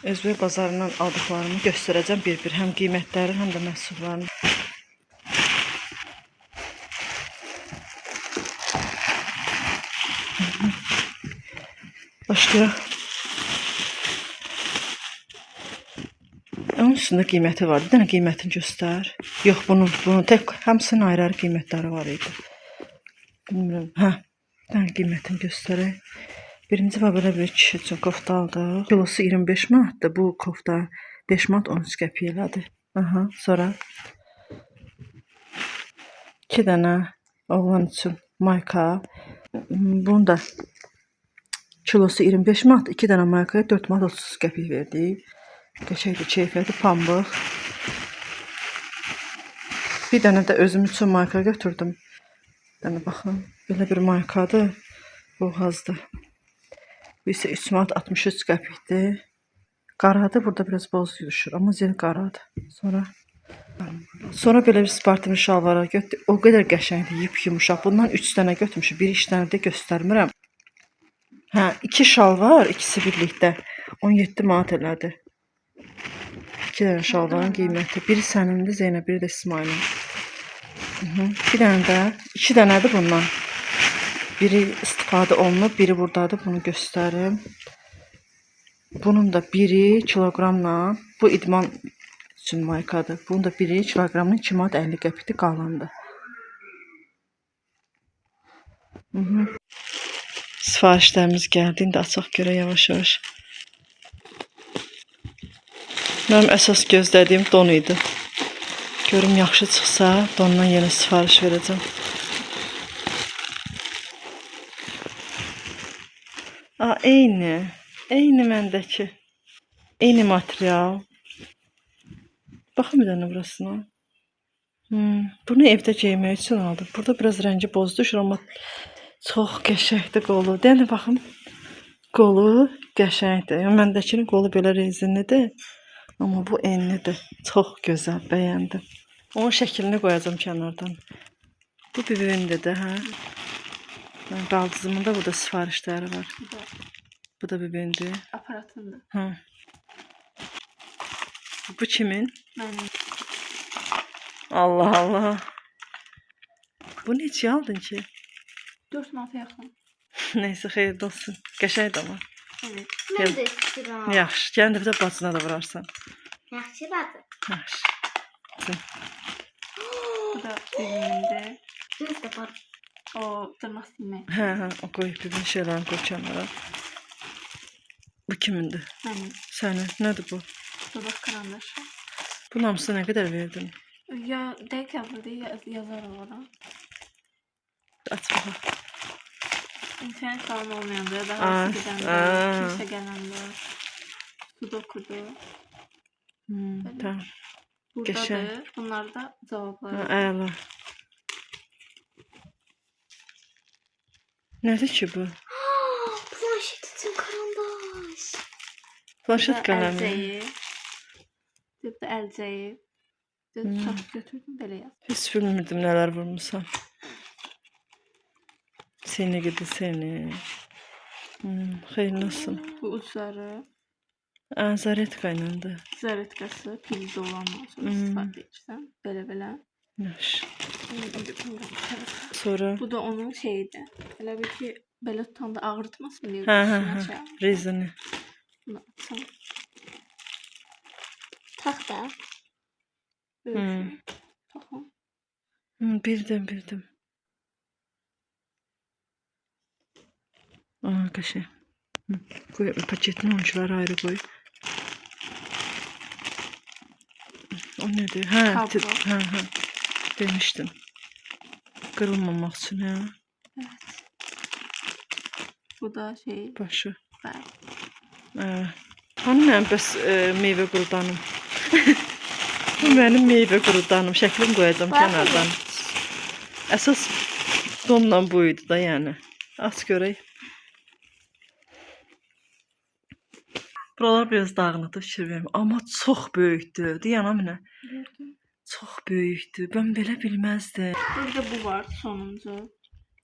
Özbək bazarından aldıqlarımı göstərəcəm bir-bir. Həm qiymətləri, həm də məhsullarını. Başlayaq. Onun üstündə qiyməti var. Bir dənə qiymətini göstər. Yox, bunun tək hamısının ayrı-ayrı qiymətləri var idi. Bilmirəm. Hə, bir dənə qiymətini göstərək. Birinci var belə bir kişi üçün kofta aldıq. Kilosu 25 manatdır. Bu kofta 5 manat 13 qəpik elədi. Aha, sonra 2 dənə oğlan üçün mayka. Bunun da kilosu 25 manat. 2 dənə maykaya 4 manat 30 qəpik verdik. Qəşəngdir, keyfiyyətli pambıq. Bir dənə də özüm üçün mayka götürdüm. Bir dənə baxın, belə bir maykadır. Boğazdır. Bu isə 3 manat 63 qəpikdir. Qaradır, burada biraz boz düşür, amma zil qaradır. Sonra belə bir Spartın şalvarı götürdüm. O qədər qəşəngdir, yumuşaq. Bundan 3 dənə götürmüşüm. Bir işlərini də göstərmirəm. Hə, 2 şalvar, ikisi birlikdə 17 manat elədi. 2 dənə şalvarın qiyməti. Biri sənindir Zeynəb, biri də İsmailin. Bir dənə də, 2 dənədir bundan. Biri istifadə olunub, biri buradadır. Bunu göstərim. Bunun da biri kiloqramla, bu idman üçün maykadır. Bunun da biri kiloqramla 2 manat 50 qəpikdir, qalandı. Sifarişlərimiz gəldi. İndi açaq görə yavaş-yavaş. Mənim əsas gözlədiyim don idi. Görüm yaxşı çıxsa, dondan yenə sifariş verəcəm. Eyni məndəki. Eyni material. Baxın bir dənə burasına. Bunu evdə geymək üçün aldım. Burada biraz rəngi boz düşür, amma çox qəşəngdir qolu. Deyən baxın, qolu qəşəngdir. Məndəkinin qolu belə rezinlidir, amma bu enlidir. Çox gözəl, bəyəndim. Onun şəklini qoyacağım kənardan. Bu bibimdir də, hə? Baldızımın da burada sifarişləri var. Bu da bibimdir. Aparatındır. Hə. Bu kimin? Mənim. Allah Allah. Bu neçə aldın ki? 4 manata yaxın. Neyse, xeyirli olsun. Qəşəngdir amma. Evet. Mən də istəyirəm. Yaxşı, gəlin də bir də bacına da vurarsan. Yaxşı badı. Yaxşı. Bu da bibimdir. Düz də var. O dırnaq silmək. Hə, o qoy bibin şeylərini qoy kənara. Bu kimindir? Mənim. Sənin. Nədir bu? Dodaq karandaşı. Bunun hamısına nə qədər verdin? Ya dəqiq yazılı yazar ora. Aç baxaq. İnternet falan olmayanda ya da hası gidəndə, kimsə gələndə. Sudokudu. Tamam. Buradadır. Bunlar da cavabları. Əla. Nədir ki bu? Planşet üçün karandaş. Planşet qələmi. Əlcəyi. Burada əlcəyi. Çox götürdüm belə yaz. Heç bilmirdim nələr vurmuşsan. Seni gidi seni. Xeyirli olsun. Bu ucları. Zaretka ilə. Zaretkası pilli olandan sonra istifadə edirsən. Belə. Yaxşı. Sonra. Sonra. Bu da onun şeyidir. Elə bir ki, belə tutanda ağrıtmasın deyə. Hə. Rezini. Bunu açsam. Tax da. Taxım. Bildim. Qəşəng. Qoy paketini onçuları ayrı qoy. O nədir? Hə. Demişdim. Qırılmamaq üçün, hə? Evet. Bu da şey. Başı. Bəli. Hani mənim bəs meyvə qurudanım? Bu mənim meyvə qurudanım. Şəklini qoyacağım kənardan. Əsas donla bu idi da, yəni. Aç görək. Buralar biraz dağınıqdır, fikir verim. Amma çox böyükdür. Deyənə mənə. Çox böyükdür. Mən belə bilməzdim. Burada bu var sonuncu.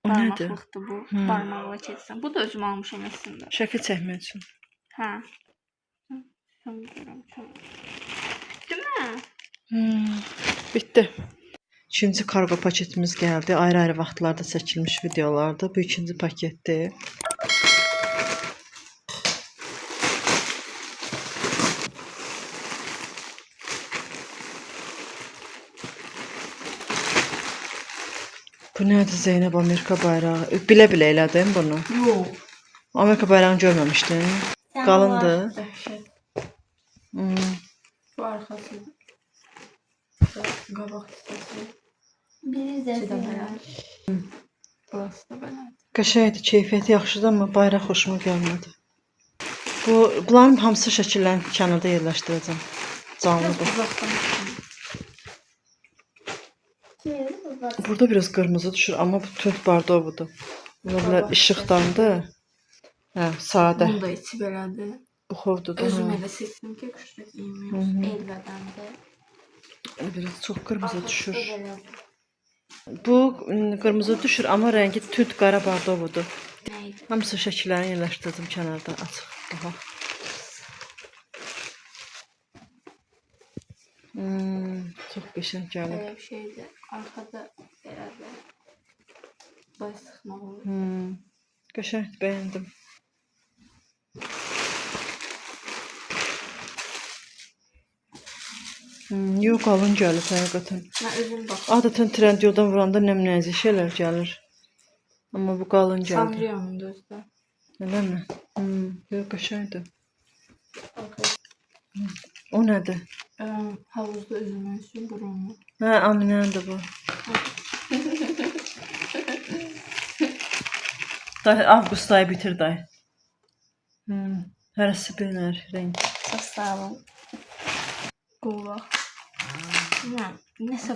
O nədir? Barmaqlıqdır bu. Barmaqla keçsən. Bu da özüm almışam əslində. Şəkil çəkmək üçün. Hə. Açamıyorum. Değil mi? Bitti. İkinci kargo paketimiz gəldi. Ayrı-ayrı vaxtlarda çəkilmiş videolardır. Bu ikinci paketdir. Bu nədir Zeynəb? Amerika bayrağı. Bilə-bilə elədin bunu. Yok. Amerika bayrağını görməmişdin. Qalındır. Dəhşət. Hmm. Bu arkası. Qabaq hissəsi. Biri İçi də zəfər. belə. Burası da belə. Qəşəngdir, keyfiyyəti yaxşıdır, amma bayraq xoşuma gəlmədi. Bunların hamısı şəkillərin kənarda yerləşdirəcəm. Canlıdır. Uzaqdan Kimi bu bak. Burada biraz qırmızı düşür, amma bu tünd bordovudur. Ola bilər işıqdandır. Hə, sadə. Bunun da içi belədir. Buxovdur da. Özüm hə. elə seçdim ki, qışda Hı hı. giymiyoruz. Elvədəndir. Biraz çox qırmızı düşür. Belədir. Bu qırmızı düşür, amma rəngi tünd qara bordovudur. Neydi? Hamısı şəkillərini yerləşdirdim kənarda açıq. Bax. Çox qəşəng gəlir. Belə bir şeydir. Arkada belədir. Baş sıxmaq olur. Qəşəng, bəyəndim. Yox, qalın gəlir həqiqətən. Mən özüm baxım. Adətən Trendyoldan vuranda nəmnəzi şeylər gəlir. Amma bu qalın gəldi. Sanrio'nun da özdə. Eləmi? Yox, qəşəngdir. Arkada. O nədir? Havuzda üzülmək üçün burunlu. Hə, Aminədir bu. Day, avqust ayı bitir day. Hərəsi bir renk. Çok sağ olun. Qolaq. Bilməm, nəsə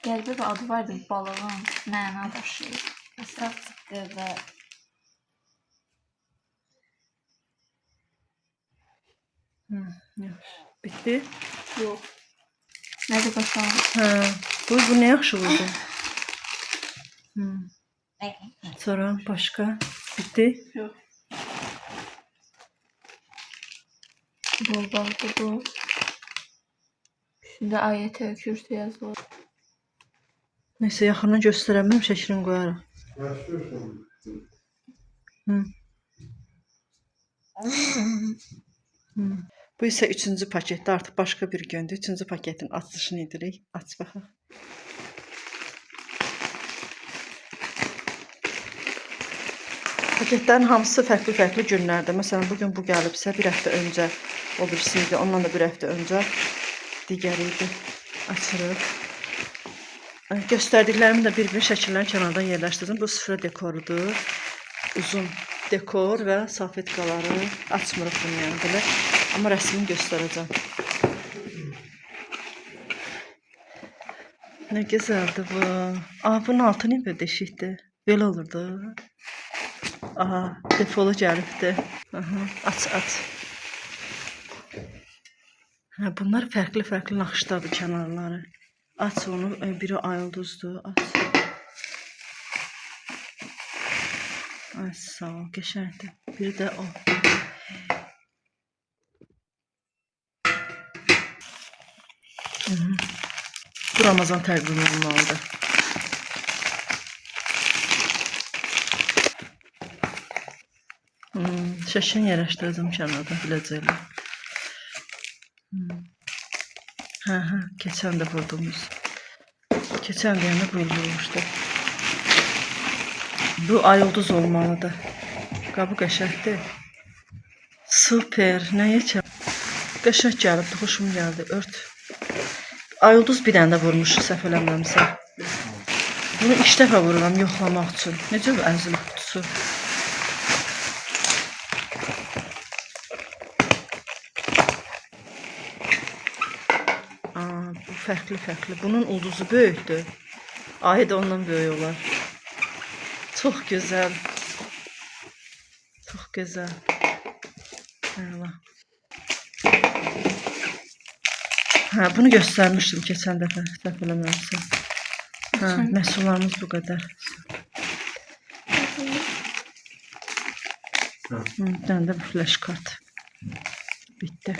qəribə bir adı vardı balığın, məna daşıyır. Israf çıktı. Bitdi? Yox. Nədir qaşan? Hə. Bu nə yaxşı oldu. Sonra başqa bitdi. Yox. Bolbaldı bu. Üstündə ayət-i kürsü yazılır. Nəysə, yaxından göstərəməm, şəklini qoyarım. Bu isə üçüncü paketdə, artıq başqa bir gündür. Üçüncü paketin açılışını edirik. Aç baxaq. Paketlərin hamısı fərqli-fərqli günlərdə. Məsələn, bugün bu gəlibsə, bir həftə öncə o birisi idi. Ondan da bir həftə öncə digəri idi. Açırıq. Göstərdiklərimi də bir-bir şəkillərin kənardan yerləşdirdim. Bu süfrə dekorudur. Uzun dekor və salfetkaları açmırıq bunu yəni belə. Amma rəsmini göstərəcəm. Nə gözəldir bu. Bunun altı nə bir deşikdir. Belə olurdu. Aha, defolu gəlibdir. Aç. Hə, bunlar fərqli-fərqli naxışdadır kənarları. Aç onu, biri ayıldızdır. Aç. Ay, sağ ol, qəşəngdir. Biri də o. Bu Ramazan təqvimi olmalıdır. Şəşən yerləşdirəcəm kənarda, biləcəklər. Hə, keçən də vurduğumuz. Keçən deyəndə vurulmuşdu. Bu ayıldız olmalıdır. Qabı qəşəkdir. Super, nə yekəm? Qəşək gəlibdi, xoşum gəldi, ört. Ayıldız bir dənə də vurmuşu, səhv eləmirəmsə. Bunu 2 dəfə vururam yoxlamaq üçün. Necə bu əzim qutusu? Bu fərqli-fərqli. Bunun ulduzu böyükdür. Ayı da ondan böyük olar. Çox gözəl. Çox gözəl. Hə, bunu göstərmişdim keçən dəfə, səhv eləmirəmsə. Hə, məhsullarımız bu qədər. Bir dənə də bu flash kart. Bitdi.